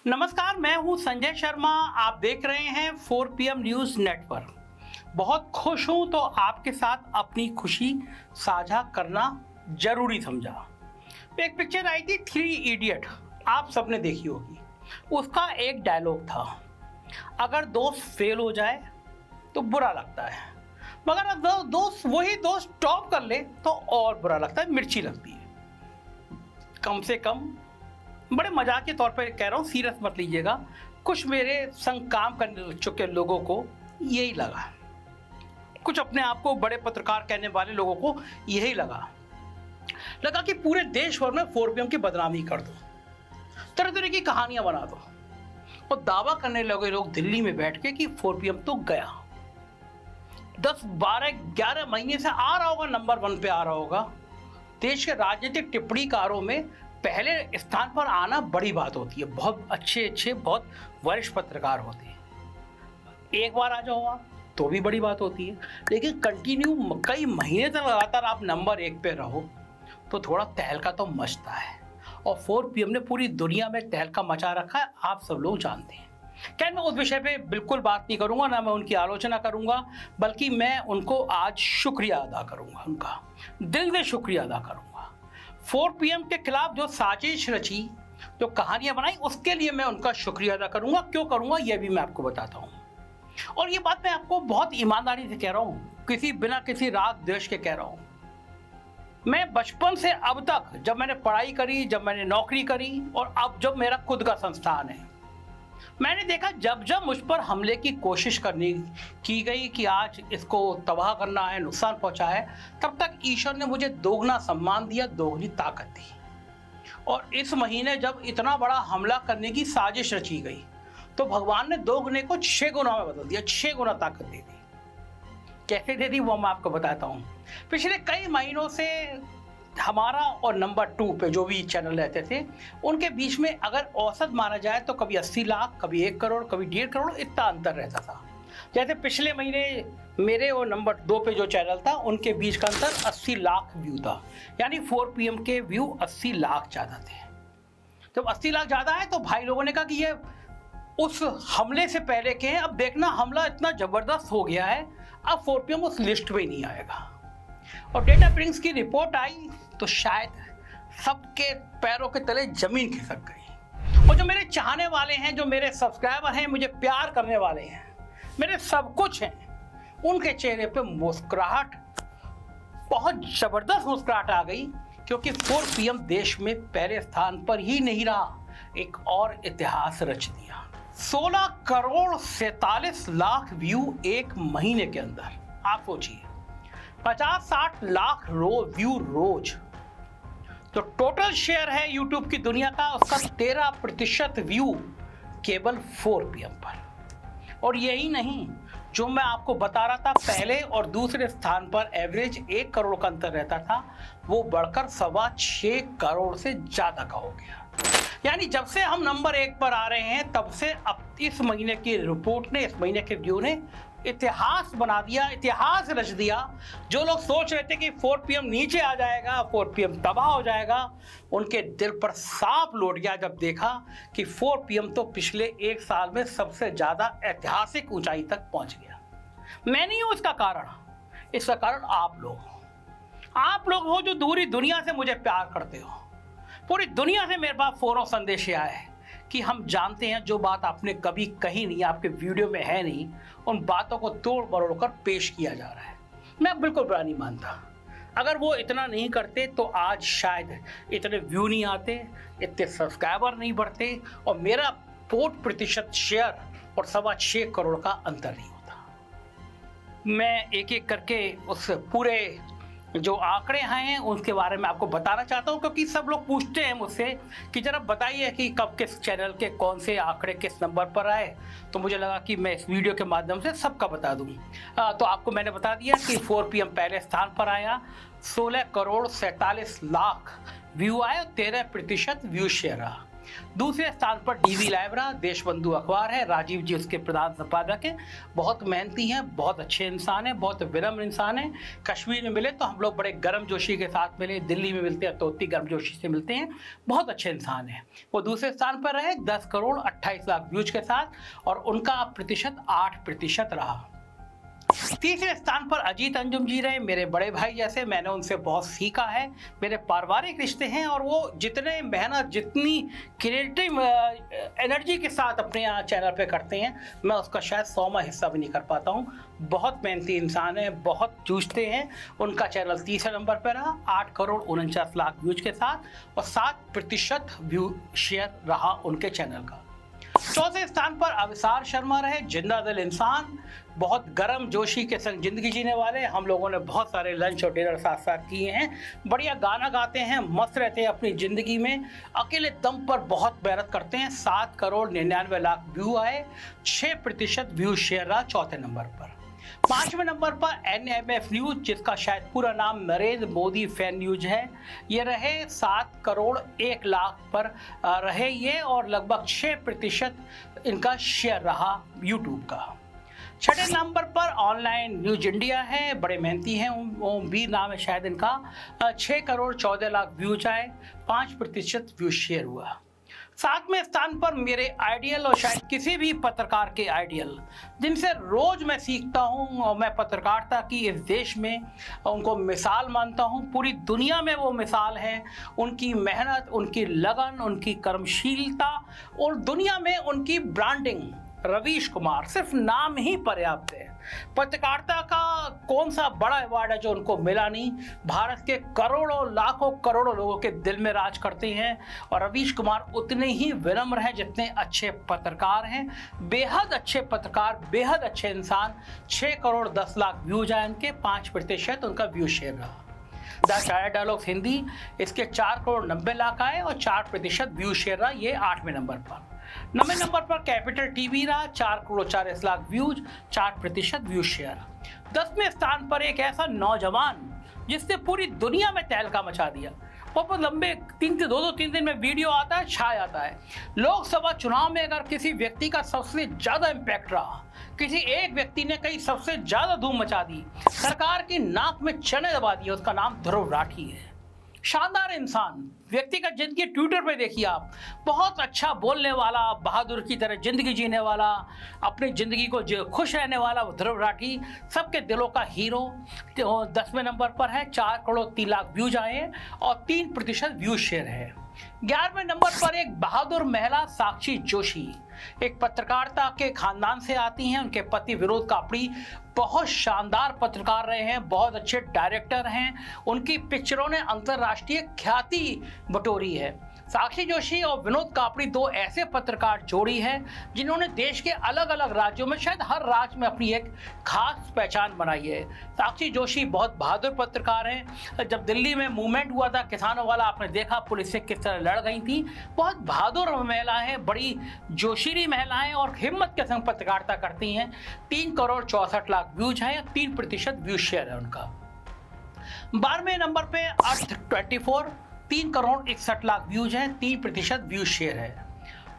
नमस्कार, मैं हूं संजय शर्मा। आप देख रहे हैं 4 PM न्यूज नेटवर्क। बहुत खुश हूं तो आपके साथ अपनी खुशी साझा करना जरूरी समझा। एक पिक्चर आई थी 3 इडियट, आप सबने देखी होगी। उसका एक डायलॉग था, अगर दोस्त फेल हो जाए तो बुरा लगता है, मगर अगर वही दोस्त टॉप कर ले तो और बुरा लगता है, मिर्ची लगती है। कम से कम बड़े मजाक के तौर पे कह रहा हूँ, सीरियस मत लीजिएगा। कुछ मेरे संग काम करने चुके लोगों को यही लगा, कुछ अपने आप को बड़े पत्रकार कहने वाले लोगों को यही लगा कि पूरे देश भर में 4 PM की बदनामी कर दो, तरह तरह की कहानियां बना दो और दावा करने लगे लोग दिल्ली में बैठ के कि 4 PM तो गया। 10, 12, 11 महीने से आ रहा होगा, नंबर 1 पे आ रहा होगा। देश के राजनीतिक टिप्पणीकारों में पहले स्थान पर आना बड़ी बात होती है। बहुत अच्छे बहुत वरिष्ठ पत्रकार होते हैं, एक बार आ जाओ आप तो भी बड़ी बात होती है, लेकिन कंटिन्यू कई महीने तक लगातार आप नंबर 1 पे रहो तो थोड़ा तहलका तो मचता है। और 4 PM ने पूरी दुनिया में तहलका मचा रखा है, आप सब लोग जानते हैं। क्या मैं उस विषय पे बिल्कुल बात नहीं करूंगा, ना मैं उनकी आलोचना करूंगा, बल्कि मैं उनको आज शुक्रिया अदा करूंगा, उनका दिल से शुक्रिया अदा करूंगा। 4 PM के खिलाफ जो साजिश रची, जो कहानियां बनाई, उसके लिए मैं उनका शुक्रिया अदा करूंगा। क्यों करूंगा यह भी मैं आपको बताता हूं, और ये बात मैं आपको बहुत ईमानदारी से कह रहा हूं, बिना किसी राग द्वेष के कह रहा हूं। मैं बचपन से अब तक, जब मैंने पढ़ाई करी, जब मैंने नौकरी करी और अब जब मेरा खुद का संस्थान है, मैंने देखा जब जब मुझ पर हमले की कोशिश की गई कि आज इसको तबाह करना है, नुकसान पहुंचा है, तब तक ईश्वर ने मुझे दोगुना सम्मान दिया, दोगुनी ताकत दी। और इस महीने जब इतना बड़ा हमला करने की साजिश रची गई तो भगवान ने दोगुने को 6 गुना में बदल दिया, 6 गुना ताकत दे दी। कैसे दे दी वो मैं आपको बताता हूँ। पिछले कई महीनों से हमारा और नंबर 2 पे जो भी चैनल रहते थे, उनके बीच में अगर औसत माना जाए तो कभी 80 लाख, कभी 1 करोड़, कभी 1.5 करोड़, इतना अंतर रहता था। जैसे पिछले महीने मेरे और नंबर 2 पे जो चैनल था, उनके बीच का अंतर 80 लाख व्यू था, यानी 4 PM के व्यू 80 लाख ज़्यादा थे। जब 80 लाख ज़्यादा है तो भाई लोगों ने कहा कि ये उस हमले से पहले के हैं, अब देखना हमला इतना ज़बरदस्त हो गया है, अब 4 PM उस लिस्ट में नहीं आएगा। और डेटा प्रिंस की रिपोर्ट आई तो शायद सबके पैरों के तले जमीन खिसक गई। और जो मेरे चाहने वाले हैं, जो मेरे सब्सक्राइबर हैं, मुझे प्यार करने वाले हैं, मेरे सब कुछ हैं, उनके चेहरे पे मुस्कुराहट, बहुत जबरदस्त मुस्कुराहट आ गई, क्योंकि 4 PM देश में पहले स्थान पर ही नहीं रहा, एक और इतिहास रच दिया। 16 करोड़ 47 लाख व्यू एक महीने के अंदर। आप सोचिए, 50-60 लाख व्यू रोज। तो टोटल शेयर है यूट्यूब की दुनिया का, उसका 13% व्यू केवल 4 PM पर। और यही नहीं, जो मैं आपको बता रहा था पहले और दूसरे स्थान पर एवरेज 1 करोड़ का अंतर रहता था, वो बढ़कर 6.25 करोड़ से ज्यादा का हो गया। यानी जब से हम नंबर 1 पर आ रहे हैं, तब से अब इस महीने की रिपोर्ट ने, इस महीने के व्यू ने इतिहास बना दिया, इतिहास रच दिया। जो लोग सोच रहे थे कि 4 PM नीचे आ जाएगा, 4 PM तबाह हो जाएगा, उनके दिल पर सांप लौट गया जब देखा कि 4 PM तो पिछले 1 साल में सबसे ज्यादा ऐतिहासिक ऊंचाई तक पहुंच गया। मैं नहीं हूं इसका कारण, इसका कारण आप लोग हो, जो दूरी दुनिया से मुझे प्यार करते हो। पूरी दुनिया से मेरे पास फोनों संदेश आए हैं कि हम जानते हैं जो बात आपने कभी कही नहीं, आपके वीडियो में है नहीं, उन बातों को तोड़ मरोड़ कर पेश किया जा रहा है। मैं बिल्कुल बुरा नहीं मानता। अगर वो इतना नहीं करते तो आज शायद इतने व्यू नहीं आते, इतने सब्सक्राइबर नहीं बढ़ते, और मेरा 4% शेयर और 6.25 करोड़ का अंतर नहीं होता। मैं एक एक करके उस पूरे जो आंकड़े हैं उसके बारे में आपको बताना चाहता हूं, क्योंकि सब लोग पूछते हैं मुझसे कि जरा बताइए कि कब किस चैनल के कौन से आंकड़े किस नंबर पर आए। तो मुझे लगा कि मैं इस वीडियो के माध्यम से सबका बता दूं। तो आपको मैंने बता दिया कि 4 PM पहले स्थान पर आया, 16 करोड़ 47 लाख व्यू आए, 13% व्यू शेयर रहा। दूसरे स्थान पर डीवी लाइब्रा देशबंधु अखबार है, राजीव जी उसके प्रधान संपादक हैं, बहुत मेहनती हैं, बहुत अच्छे इंसान हैं, बहुत विनम्र इंसान हैं। कश्मीर में मिले तो हम लोग बड़े गर्मजोशी के साथ मिले, दिल्ली में मिलते हैं तो उतनी गर्मजोशी से मिलते हैं, बहुत अच्छे इंसान हैं। वो दूसरे स्थान पर रहे 10 करोड़ 28 लाख व्यूज के साथ और उनका प्रतिशत 8% रहा। तीसरे स्थान पर अजीत अंजुम जी रहे, मेरे बड़े भाई जैसे, मैंने उनसे बहुत सीखा है, मेरे पारिवारिक रिश्ते हैं और वो जितने मेहनत जितनी क्रिएटिव एनर्जी के साथ अपने यहाँ चैनल पे करते हैं, मैं उसका शायद 100वां हिस्सा भी नहीं कर पाता हूँ। बहुत मेहनती इंसान है, बहुत जूझते हैं। उनका चैनल तीसरे नंबर पर रहा 8 करोड़ 49 लाख व्यूज के साथ और 7% व्यू शेयर रहा उनके चैनल का। चौथे स्थान पर अविसार शर्मा रहे, जिंदा दिल इंसान, बहुत गर्म जोशी के संग जिंदगी जीने वाले। हम लोगों ने बहुत सारे लंच और डिनर साथ साथ किए हैं, बढ़िया गाना गाते हैं, मस्त रहते हैं अपनी ज़िंदगी में, अकेले दम पर बहुत मेहनत करते हैं। 7 करोड़ 99 लाख व्यू आए, 6% व्यू शेयर रहा चौथे नंबर पर। 5वें नंबर पर NMF न्यूज, जिसका शायद पूरा नाम नरेंद्र मोदी फैन न्यूज है, ये रहे 7 करोड़ 1 लाख पर रहे ये और लगभग 6% इनका शेयर रहा यूट्यूब का। छठे नंबर पर ऑनलाइन न्यूज इंडिया है, बड़े मेहनती हैं, ओम भी नाम है शायद इनका, 6 करोड़ 14 लाख व्यूज आए, 5% व्यू शेयर हुआ। 7वें स्थान पर मेरे आइडियल और शायद किसी भी पत्रकार के आइडियल, जिनसे रोज मैं सीखता हूं और मैं पत्रकारिता की इस देश में उनको मिसाल मानता हूं, पूरी दुनिया में वो मिसाल हैं। उनकी मेहनत, उनकी लगन, उनकी कर्मशीलता और दुनिया में उनकी ब्रांडिंग। रवीश कुमार, सिर्फ नाम ही पर्याप्त है। पत्रकारिता का कौन सा बड़ा अवार्ड है जो उनको मिला नहीं। भारत के करोड़ों लाखों करोड़ों लोगों के दिल में राज करते हैं और रवीश कुमार उतने ही विनम्र हैं जितने अच्छे पत्रकार हैं। बेहद अच्छे पत्रकार, बेहद अच्छे इंसान। 6 करोड़ 10 लाख व्यूज आए उनके, 5% उनका व्यू शेयर रहा। द चाय डायलॉग्स हिंदी, इसके 4 करोड़ 90 लाख आए और 4% व्यू शेयर रहा, ये 8वें नंबर पर। 9वें नंबर पर कैपिटल टीवी रहा, 4 crore 40 lakh views, 4% view share. 10वें स्थान पर एक ऐसा नौजवान जिसने पूरी दुनिया में तहलका मचा दिया। बहुत लंबे 3 दिन में वीडियो आता है, छा जाता है। लोकसभा चुनाव में अगर किसी व्यक्ति का सबसे ज्यादा इम्पैक्ट रहा, किसी एक व्यक्ति ने कहीं सबसे ज्यादा धूम मचा दी, सरकार की नाक में चने दबा दिए, उसका नाम ध्रुव राठी है। शानदार इंसान, व्यक्तिगत जिंदगी ट्विटर पे देखिए आप, बहुत अच्छा बोलने वाला, बहादुर की तरह जिंदगी जीने वाला, अपनी जिंदगी को खुश रहने वाला वो ध्रुव राठी, सबके दिलों का हीरो। 10वें नंबर पर है, 4 करोड़ 3 लाख व्यूज आए और 3% व्यू शेयर है। 11वें नंबर पर एक बहादुर महिला साक्षी जोशी, एक पत्रकारिता के खानदान से आती हैं। उनके पति विनोद कापड़ी बहुत शानदार पत्रकार रहे हैं, बहुत अच्छे डायरेक्टर हैं। उनकी पिक्चरों ने अंतर्राष्ट्रीय ख्याति बटोरी है। साक्षी जोशी और विनोद कापड़ी 2 ऐसे पत्रकार जोड़ी है जिन्होंने देश के अलग अलग राज्यों में, शायद हर राज्य में अपनी एक खास पहचान बनाई है। साक्षी जोशी बहुत बहादुर पत्रकार हैं। जब दिल्ली में मूवमेंट हुआ था किसानों वाला, आपने देखा पुलिस से किस तरह लड़ गई थी। बहुत बहादुर महिला है, बड़ी जोशीली महिलाएं और हिम्मत के संग पत्रकारिता करती हैं। 3 करोड़ 64 लाख व्यूज हैं, 3% व्यू शेयर है उनका। 12वें नंबर पे अर्थ 24, 3 करोड़ 61 लाख व्यूज हैं, 3% व्यू शेयर है।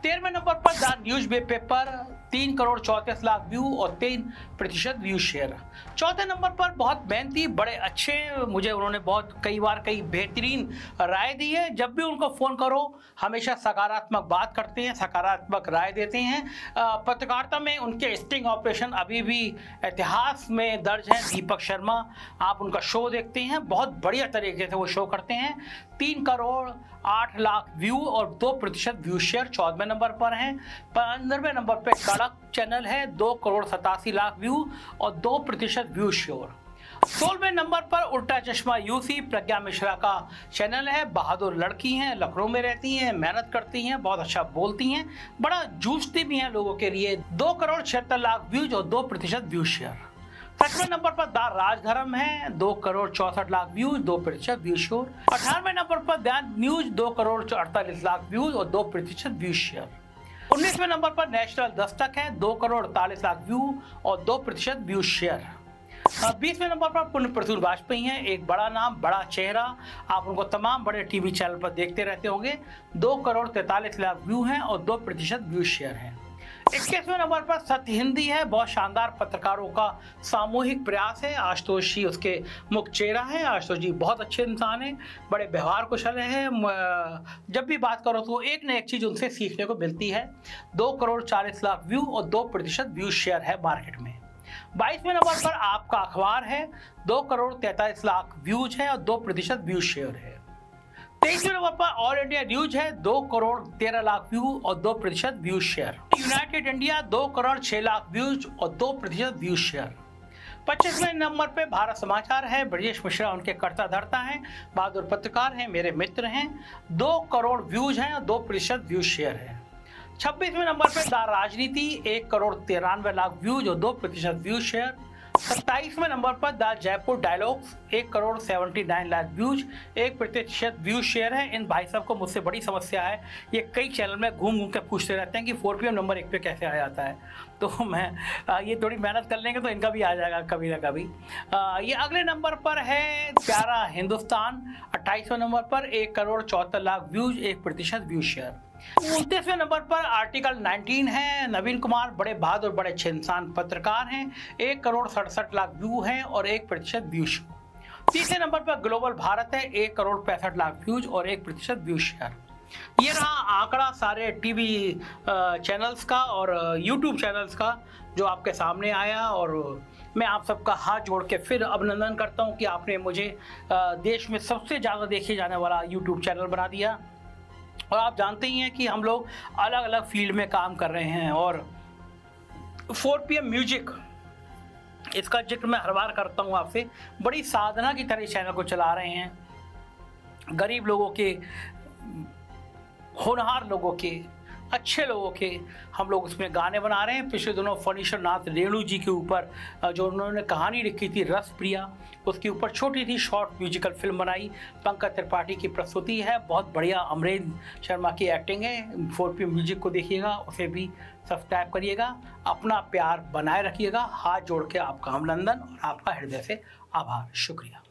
13वें नंबर पर the news paper, 3 crore 34 lakh view और 3% व्यू शेयर। चौथे नंबर पर बहुत मेहनती, बड़े अच्छे, मुझे उन्होंने बहुत कई बार कई बेहतरीन राय दी है। जब भी उनको फ़ोन करो हमेशा सकारात्मक बात करते हैं, सकारात्मक राय देते हैं। पत्रकारिता में उनके स्टिंग ऑपरेशन अभी भी इतिहास में दर्ज हैं। दीपक शर्मा, आप उनका शो देखते हैं, बहुत बढ़िया तरीके से वो शो करते हैं। 3 करोड़ 8 लाख व्यू और 2% व्यू शेयर 14वें नंबर पर हैं। 15वें नंबर पर कड़क चैनल है, 2 करोड़ 87 लाख व्यू और 2% व्यू शेयर। 16वें नंबर पर उल्टा चश्मा यूसी, प्रज्ञा मिश्रा का चैनल है। बहादुर लड़की हैं, लखनऊ में रहती हैं, मेहनत करती हैं, बहुत अच्छा बोलती हैं, बड़ा जूझती भी हैं लोगों के लिए। 2 करोड़ 76 लाख व्यूज और 2% व्यू शेयर। 7वें नंबर पर द राजधर्म है, 2 crore 64 lakh views, 2% view share. 18वें नंबर पर the news, 2 crore 48 lakh views और 2% व्यू शेयर। 19वें नंबर पर नेशनल दस्तक है, 2 करोड़ 48 लाख व्यू और 2% व्यू शेयर। 20वें नंबर पर पुण्य प्रसून वाजपेयी हैं, एक बड़ा नाम, बड़ा चेहरा। आप उनको तमाम बड़े टीवी चैनल पर देखते रहते होंगे। 2 करोड़ 43 लाख व्यू हैं और 2% व्यू शेयर हैं। 21वें नंबर पर सत्य हिंदी है, बहुत शानदार पत्रकारों का सामूहिक प्रयास है। आशुतोष जी उसके मुख्य चेहरा है। आशुतोष जी बहुत अच्छे इंसान हैं, बड़े व्यवहार कुशल हैं। जब भी बात करो तो एक न एक चीज़ उनसे सीखने को मिलती है। 2 करोड़ 40 लाख व्यू और 2% व्यू शेयर है मार्केट में। 22वें नंबर पर आपका अखबार है, 2 करोड़ 43 लाख व्यूज है और 2% व्यू शेयर है। 23वें नंबर पर ऑल इंडिया न्यूज है, 2 करोड़ 13 लाख व्यू और 2% view share. United India 2 crore 6 lakh views और 2% व्यू शेयर। 25वें नंबर पे भारत समाचार है, ब्रजेश मिश्रा उनके कर्ता धर्ता हैं, बहादुर पत्रकार हैं, मेरे मित्र हैं। 2 करोड़ व्यूज हैं और 2% व्यू शेयर है। 26वें नंबर पे द राजनीति, 1 करोड़ 93 लाख व्यूज और 2% व्यू शेयर। 27वें नंबर पर the Jaipur dialogues, 1 crore 79 lakh views, 1% view share है। इन भाई साहब को मुझसे बड़ी समस्या है, ये कई चैनल में घूम घूम के पूछते रहते हैं कि 4PM नंबर 1 पे कैसे आ जाता है। तो मैं ये थोड़ी मेहनत कर लेंगे तो इनका भी आ जाएगा कभी ना कभी। ये अगले नंबर पर है प्यारा हिंदुस्तान, 28वें नंबर पर 1 crore 74 lakh views, 1% view share. 29वें नंबर पर आर्टिकल 19 है, नवीन कुमार बड़े बहादुर बड़े अच्छे इंसान पत्रकार हैं, 1 करोड़ 67 लाख व्यू हैं और 1% व्यू शेयर। 30वें नंबर पर ग्लोबल भारत है, 1 करोड़ 65 लाख व्यूज और 1% व्यू शेयर। ये रहा आंकड़ा सारे टीवी चैनल्स का और यूट्यूब चैनल्स का जो आपके सामने आया। और मैं आप सबका हाथ जोड़ के फिर अभिनंदन करता हूँ कि आपने मुझे देश में सबसे ज़्यादा देखे जाने वाला यूट्यूब चैनल बना दिया। और आप जानते ही हैं कि हम लोग अलग अलग फील्ड में काम कर रहे हैं और 4PM म्यूजिक, इसका जिक्र मैं हर बार करता हूँ आपसे, बड़ी साधना की तरह चैनल को चला रहे हैं। गरीब लोगों के, होनहार लोगों के, अच्छे लोगों के हम लोग उसमें गाने बना रहे हैं। पिछले दिनों फणीश्वर नाथ रेणु जी के ऊपर जो उन्होंने कहानी लिखी थी रस प्रिया, उसके ऊपर छोटी सी शॉर्ट म्यूजिकल फिल्म बनाई। पंकज त्रिपाठी की प्रस्तुति है, बहुत बढ़िया। अमरेंद्र शर्मा की एक्टिंग है। 4PM म्यूजिक को देखिएगा, उसे भी सब्सक्राइब करिएगा। अपना प्यार बनाए रखिएगा। हाथ जोड़ के आपका अभिनंदन और आपका हृदय से आभार, शुक्रिया।